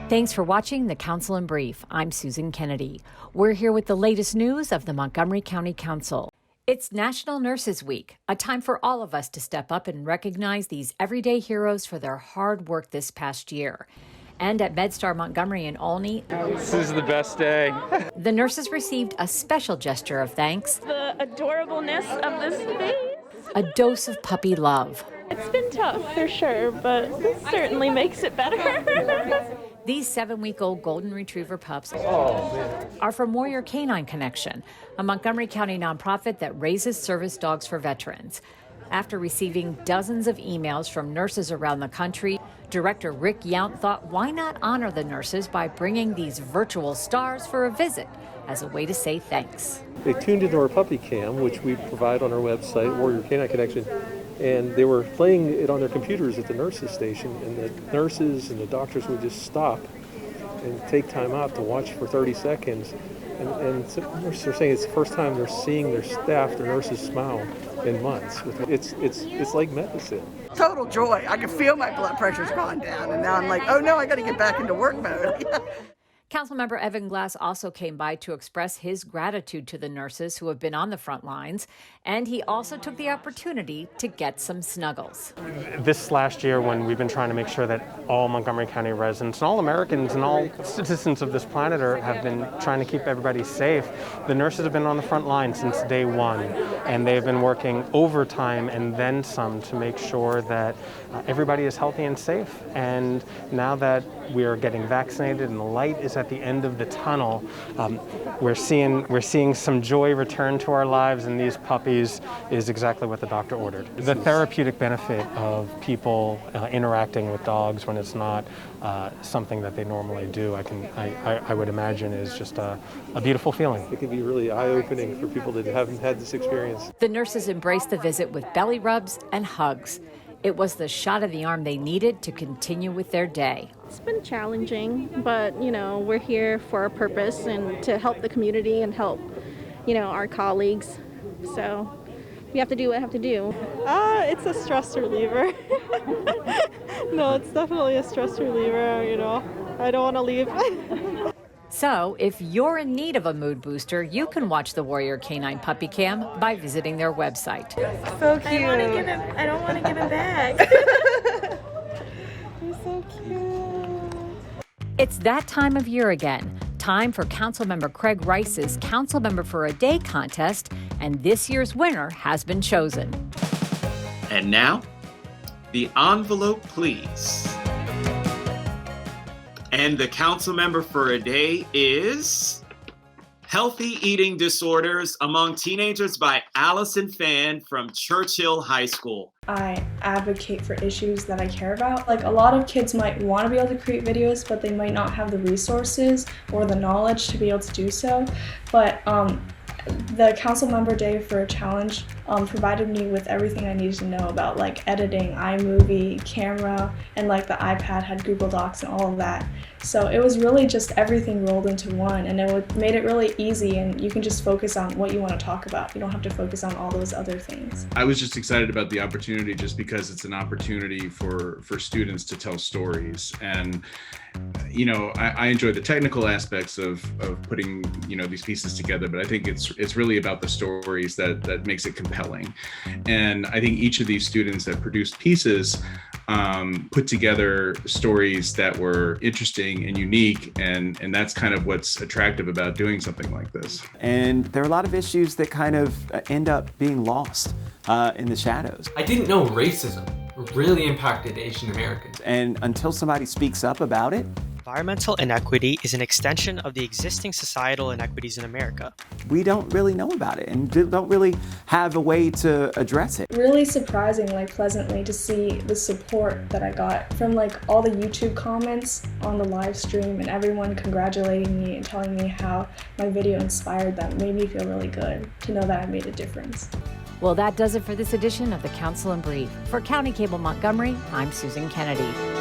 Thanks for watching the Council in Brief. I'm Susan Kenedy. We're here with the latest news of the Montgomery County Council. It's National Nurses Week, a time for all of us to step up and recognize these everyday heroes for their hard work this past year. And at MedStar Montgomery in Olney, this is the best day. The nurses received a special gesture of thanks. The adorableness of this face. A dose of puppy love. It's been tough for sure, but it certainly makes it better. These 7-week-old golden retriever pups are from Warrior Canine Connection, a Montgomery County nonprofit that raises service dogs for veterans. After receiving dozens of emails from nurses around the country, Director Rick Yount thought, why not honor the nurses by bringing these virtual stars for a visit as a way to say thanks. They tuned into our puppy cam, which we provide on our website, Warrior Canine Connection, and they were playing it on their computers at the nurses station, and the nurses and the doctors would just stop and take time out to watch for 30 seconds. And they're saying it's the first time they're seeing their staff, their nurses, smile in months. It's like medicine. Total joy. I can feel my blood pressure's gone down, and now I'm like, oh no, I got to get back into work mode. Councilmember Evan Glass also came by to express his gratitude to the nurses who have been on the front lines, and he also took the opportunity to get some snuggles. This last year, when we've been trying to make sure that all Montgomery County residents and all Americans and all citizens of this planet have been trying to keep everybody safe, the nurses have been on the front line since day one, and they've been working overtime and then some to make sure that everybody is healthy and safe. And now that we are getting vaccinated and the light is at the end of the tunnel, we're seeing some joy return to our lives, and these puppies is exactly what the doctor ordered. The therapeutic benefit of people interacting with dogs when it's not something that they normally do, I would imagine is just a beautiful feeling. It can be really eye-opening for people that haven't had this experience. The nurses embraced the visit with belly rubs and hugs. It was the shot of the arm they needed to continue with their day. It's been challenging, but we're here for a purpose and to help the community and help, our colleagues. So we have to do what we have to do. It's a stress reliever. No, it's definitely a stress reliever, I don't want to leave. So, if you're in need of a mood booster, you can watch the Warrior Canine Puppy Cam by visiting their website. So cute. I don't want to give it back. You're so cute. It's that time of year again. Time for Councilmember Craig Rice's Councilmember for a Day contest, and this year's winner has been chosen. And now, the envelope, please. And the council member for a day is Healthy Eating Disorders Among Teenagers by Allison Fan from Churchill High School. I advocate for issues that I care about. Like, a lot of kids might want to be able to create videos, but they might not have the resources or the knowledge to be able to do so. But the council member day for a challenge provided me with everything I needed to know about, like editing, iMovie, camera, and like the iPad had Google Docs and all of that. So it was really just everything rolled into one, and it made it really easy, and you can just focus on what you want to talk about. You don't have to focus on all those other things. I was just excited about the opportunity just because it's an opportunity for students to tell stories. And I enjoy the technical aspects of putting these pieces together, but I think it's really about the stories that makes it compelling. And I think each of these students that produced pieces put together stories that were interesting and unique, and that's kind of what's attractive about doing something like this. And there are a lot of issues that kind of end up being lost in the shadows. I didn't know racism really impacted Asian Americans. And until somebody speaks up about it, environmental inequity is an extension of the existing societal inequities in America. We don't really know about it and don't really have a way to address it. Really surprising, pleasantly, to see the support that I got from all the YouTube comments on the live stream, and everyone congratulating me and telling me how my video inspired them. It made me feel really good to know that I made a difference. Well, that does it for this edition of the Council in Brief. For County Cable Montgomery, I'm Susan Kenedy.